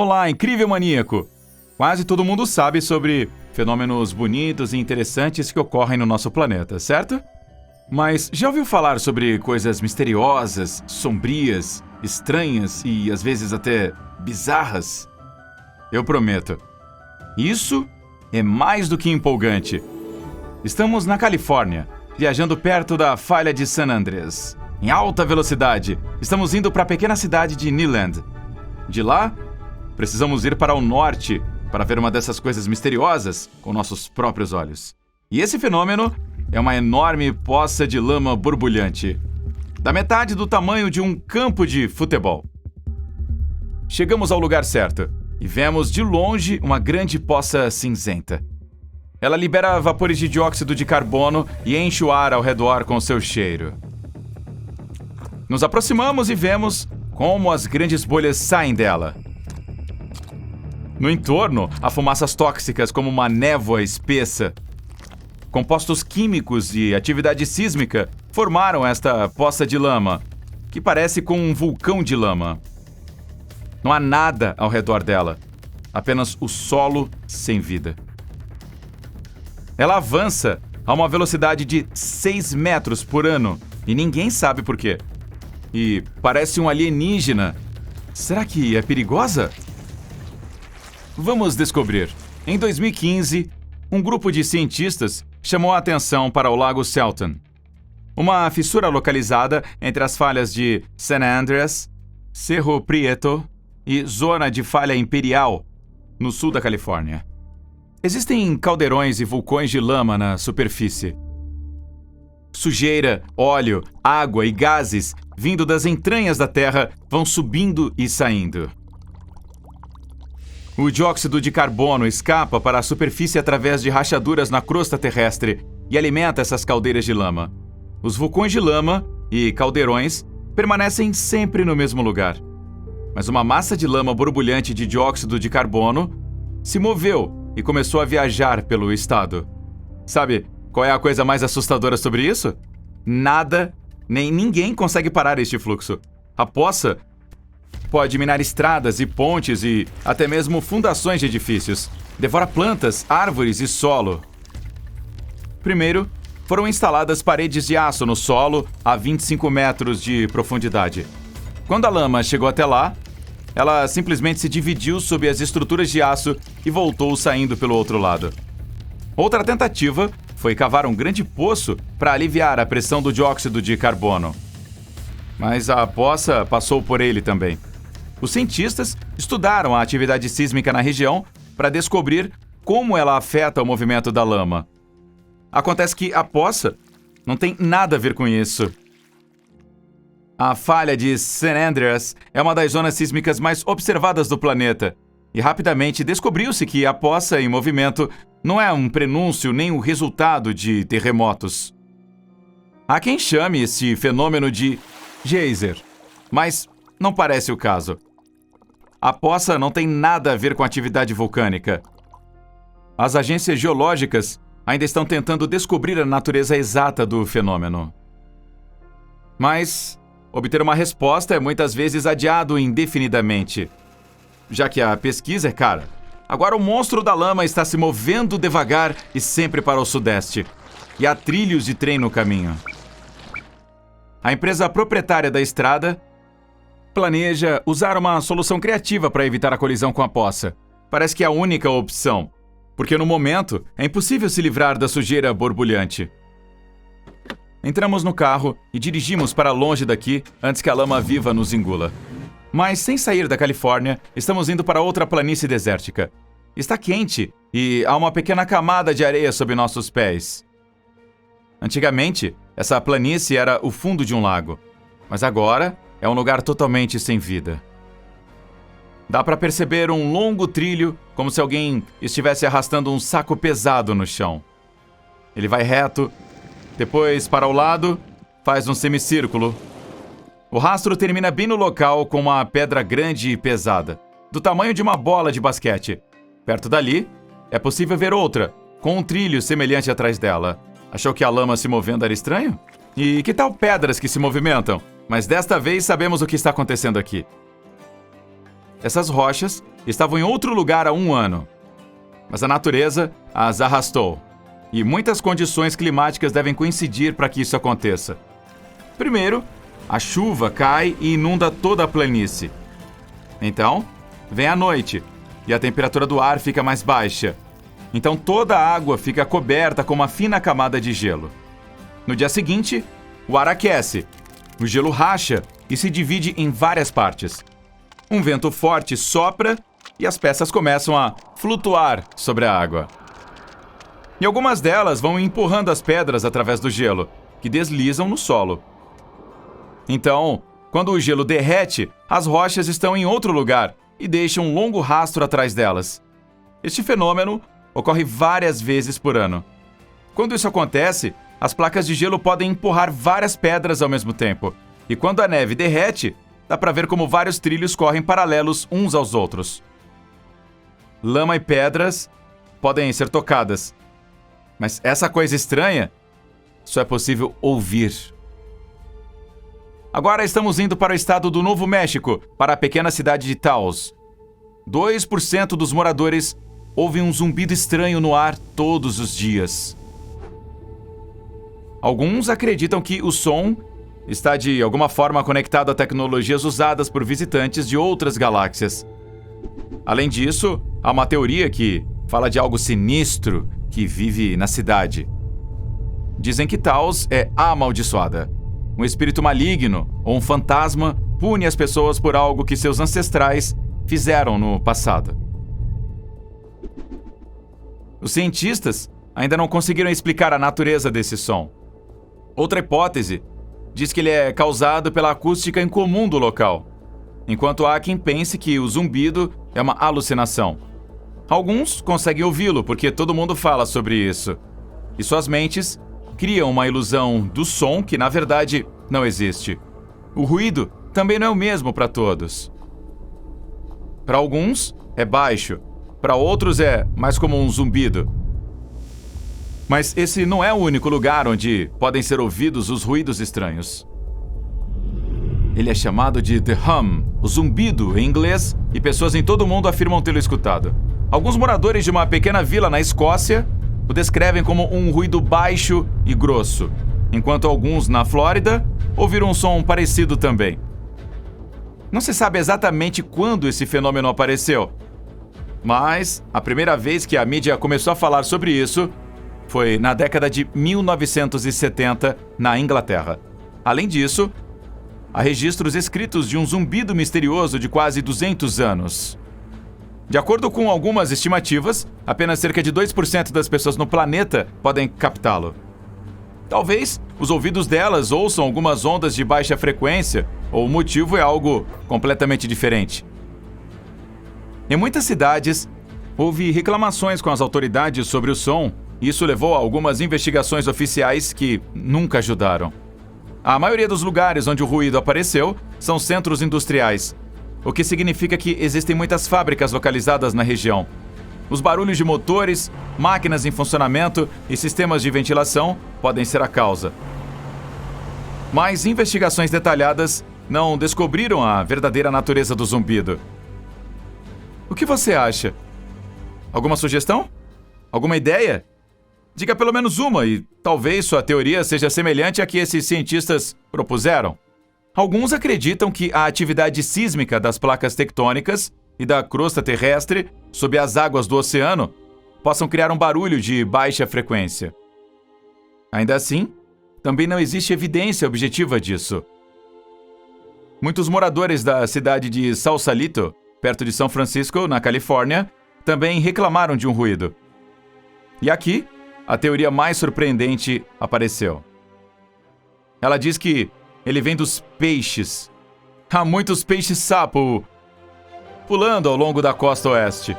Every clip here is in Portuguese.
Olá, incrível maníaco! Quase todo mundo sabe sobre fenômenos bonitos e interessantes que ocorrem no nosso planeta, certo? Mas já ouviu falar sobre coisas misteriosas, sombrias, estranhas e às vezes até bizarras? Eu prometo. Isso é mais do que empolgante. Estamos na Califórnia, viajando perto da falha de San Andreas. Em alta velocidade, estamos indo para a pequena cidade de Neeland. De lá, precisamos ir para o norte para ver uma dessas coisas misteriosas com nossos próprios olhos. E esse fenômeno é uma enorme poça de lama borbulhante, da metade do tamanho de um campo de futebol. Chegamos ao lugar certo e vemos de longe uma grande poça cinzenta. Ela libera vapores de dióxido de carbono e enche o ar ao redor com seu cheiro. Nos aproximamos e vemos como as grandes bolhas saem dela. No entorno, há fumaças tóxicas como uma névoa espessa. Compostos químicos e atividade sísmica formaram esta poça de lama, que parece com um vulcão de lama. Não há nada ao redor dela, apenas o solo sem vida. Ela avança a uma velocidade de 6 metros por ano e ninguém sabe por quê. E parece um alienígena. Será que é perigosa? Vamos descobrir. Em 2015, um grupo de cientistas chamou a atenção para o Lago Selton, uma fissura localizada entre as falhas de San Andreas, Cerro Prieto e Zona de Falha Imperial, no sul da Califórnia. Existem caldeirões e vulcões de lama na superfície. Sujeira, óleo, água e gases vindo das entranhas da Terra vão subindo e saindo. O dióxido de carbono escapa para a superfície através de rachaduras na crosta terrestre e alimenta essas caldeiras de lama. Os vulcões de lama e caldeirões permanecem sempre no mesmo lugar. Mas uma massa de lama borbulhante de dióxido de carbono se moveu e começou a viajar pelo estado. Sabe qual é a coisa mais assustadora sobre isso? Nada, nem ninguém consegue parar este fluxo. A poça pode minar estradas e pontes e até mesmo fundações de edifícios. Devora plantas, árvores e solo. Primeiro, foram instaladas paredes de aço no solo a 25 metros de profundidade. Quando a lama chegou até lá, ela simplesmente se dividiu sob as estruturas de aço e voltou saindo pelo outro lado. Outra tentativa foi cavar um grande poço para aliviar a pressão do dióxido de carbono. Mas a poça passou por ele também. Os cientistas estudaram a atividade sísmica na região para descobrir como ela afeta o movimento da lama. Acontece que a poça não tem nada a ver com isso. A falha de San Andreas é uma das zonas sísmicas mais observadas do planeta, e rapidamente descobriu-se que a poça em movimento não é um prenúncio nem o resultado de terremotos. Há quem chame esse fenômeno de geyser, mas não parece o caso. A poça não tem nada a ver com a atividade vulcânica. As agências geológicas ainda estão tentando descobrir a natureza exata do fenômeno. Mas obter uma resposta é muitas vezes adiado indefinidamente, já que a pesquisa é cara. Agora o monstro da lama está se movendo devagar e sempre para o sudeste, e há trilhos de trem no caminho. A empresa proprietária da estrada planeja usar uma solução criativa para evitar a colisão com a poça. Parece que é a única opção, porque no momento é impossível se livrar da sujeira borbulhante. Entramos no carro e dirigimos para longe daqui antes que a lama viva nos engula. Mas sem sair da Califórnia, estamos indo para outra planície desértica. Está quente e há uma pequena camada de areia sob nossos pés. Antigamente, essa planície era o fundo de um lago, mas agora é um lugar totalmente sem vida. Dá para perceber um longo trilho, como se alguém estivesse arrastando um saco pesado no chão. Ele vai reto, depois para o lado, faz um semicírculo. O rastro termina bem no local com uma pedra grande e pesada, do tamanho de uma bola de basquete. Perto dali, é possível ver outra, com um trilho semelhante atrás dela. Achou que a lama se movendo era estranho? E que tal pedras que se movimentam? Mas desta vez sabemos o que está acontecendo aqui. Essas rochas estavam em outro lugar há 1 ano. Mas a natureza as arrastou. E muitas condições climáticas devem coincidir para que isso aconteça. Primeiro, a chuva cai e inunda toda a planície. Então, vem a noite e a temperatura do ar fica mais baixa. Então toda a água fica coberta com uma fina camada de gelo. No dia seguinte, o ar aquece, o gelo racha e se divide em várias partes. Um vento forte sopra e as peças começam a flutuar sobre a água. E algumas delas vão empurrando as pedras através do gelo, que deslizam no solo. Então, quando o gelo derrete, as rochas estão em outro lugar e deixam um longo rastro atrás delas. Este fenômeno ocorre várias vezes por ano. Quando isso acontece, as placas de gelo podem empurrar várias pedras ao mesmo tempo. E quando a neve derrete, dá para ver como vários trilhos correm paralelos uns aos outros. Lama e pedras podem ser tocadas. Mas essa coisa estranha só é possível ouvir. Agora estamos indo para o estado do Novo México, para a pequena cidade de Taos. 2% dos moradores ouvem um zumbido estranho no ar todos os dias. Alguns acreditam que o som está de alguma forma conectado a tecnologias usadas por visitantes de outras galáxias. Além disso, há uma teoria que fala de algo sinistro que vive na cidade. Dizem que Taos é amaldiçoada. Um espírito maligno ou um fantasma pune as pessoas por algo que seus ancestrais fizeram no passado. Os cientistas ainda não conseguiram explicar a natureza desse som. Outra hipótese diz que ele é causado pela acústica incomum do local, enquanto há quem pense que o zumbido é uma alucinação. Alguns conseguem ouvi-lo porque todo mundo fala sobre isso, e suas mentes criam uma ilusão do som que, na verdade, não existe. O ruído também não é o mesmo para todos. Para alguns, é baixo. Para outros, é mais como um zumbido. Mas esse não é o único lugar onde podem ser ouvidos os ruídos estranhos. Ele é chamado de The Hum, o zumbido em inglês, e pessoas em todo o mundo afirmam tê-lo escutado. Alguns moradores de uma pequena vila na Escócia o descrevem como um ruído baixo e grosso, enquanto alguns na Flórida ouviram um som parecido também. Não se sabe exatamente quando esse fenômeno apareceu, mas a primeira vez que a mídia começou a falar sobre isso foi na década de 1970 na Inglaterra. Além disso, há registros escritos de um zumbido misterioso de quase 200 anos. De acordo com algumas estimativas, apenas cerca de 2% das pessoas no planeta podem captá-lo. Talvez os ouvidos delas ouçam algumas ondas de baixa frequência, ou o motivo é algo completamente diferente. Em muitas cidades, houve reclamações com as autoridades sobre o som, e isso levou a algumas investigações oficiais que nunca ajudaram. A maioria dos lugares onde o ruído apareceu são centros industriais, o que significa que existem muitas fábricas localizadas na região. Os barulhos de motores, máquinas em funcionamento e sistemas de ventilação podem ser a causa. Mas investigações detalhadas não descobriram a verdadeira natureza do zumbido. O que você acha? Alguma sugestão? Alguma ideia? Diga pelo menos uma e talvez sua teoria seja semelhante à que esses cientistas propuseram. Alguns acreditam que a atividade sísmica das placas tectônicas e da crosta terrestre sob as águas do oceano possam criar um barulho de baixa frequência. Ainda assim, também não existe evidência objetiva disso. Muitos moradores da cidade de Sausalito, perto de São Francisco, na Califórnia, também reclamaram de um ruído. E aqui, a teoria mais surpreendente apareceu. Ela diz que ele vem dos peixes. Há muitos peixes-sapo pulando ao longo da costa oeste.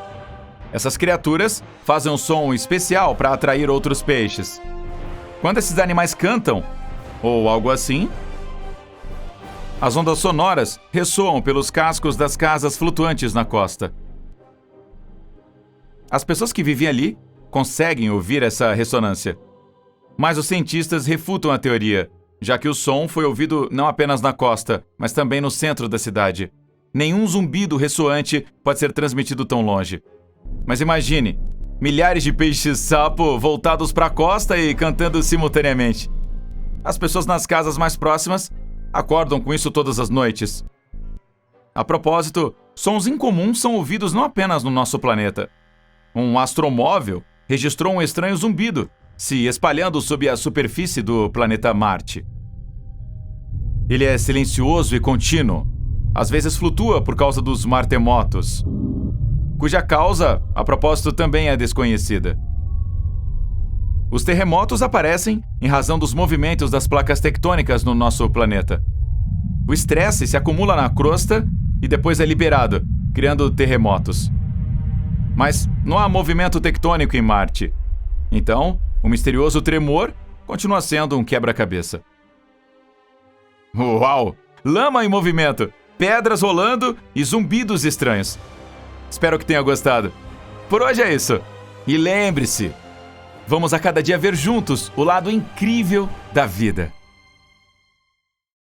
Essas criaturas fazem um som especial para atrair outros peixes. Quando esses animais cantam, ou algo assim, as ondas sonoras ressoam pelos cascos das casas flutuantes na costa. As pessoas que vivem ali conseguem ouvir essa ressonância. Mas os cientistas refutam a teoria, já que o som foi ouvido não apenas na costa, mas também no centro da cidade. Nenhum zumbido ressoante pode ser transmitido tão longe. Mas imagine, milhares de peixes-sapo voltados para a costa e cantando simultaneamente. As pessoas nas casas mais próximas acordam com isso todas as noites. A propósito, sons incomuns são ouvidos não apenas no nosso planeta. Um astromóvel registrou um estranho zumbido se espalhando sob a superfície do planeta Marte. Ele é silencioso e contínuo. Às vezes flutua por causa dos martemotos, cuja causa, a propósito, também é desconhecida. Os terremotos aparecem em razão dos movimentos das placas tectônicas no nosso planeta. O estresse se acumula na crosta e depois é liberado, criando terremotos. Mas não há movimento tectônico em Marte. Então, o misterioso tremor continua sendo um quebra-cabeça. Uau! Lama em movimento, pedras rolando e zumbidos estranhos. Espero que tenha gostado. Por hoje é isso. E lembre-se, vamos a cada dia ver juntos o lado incrível da vida.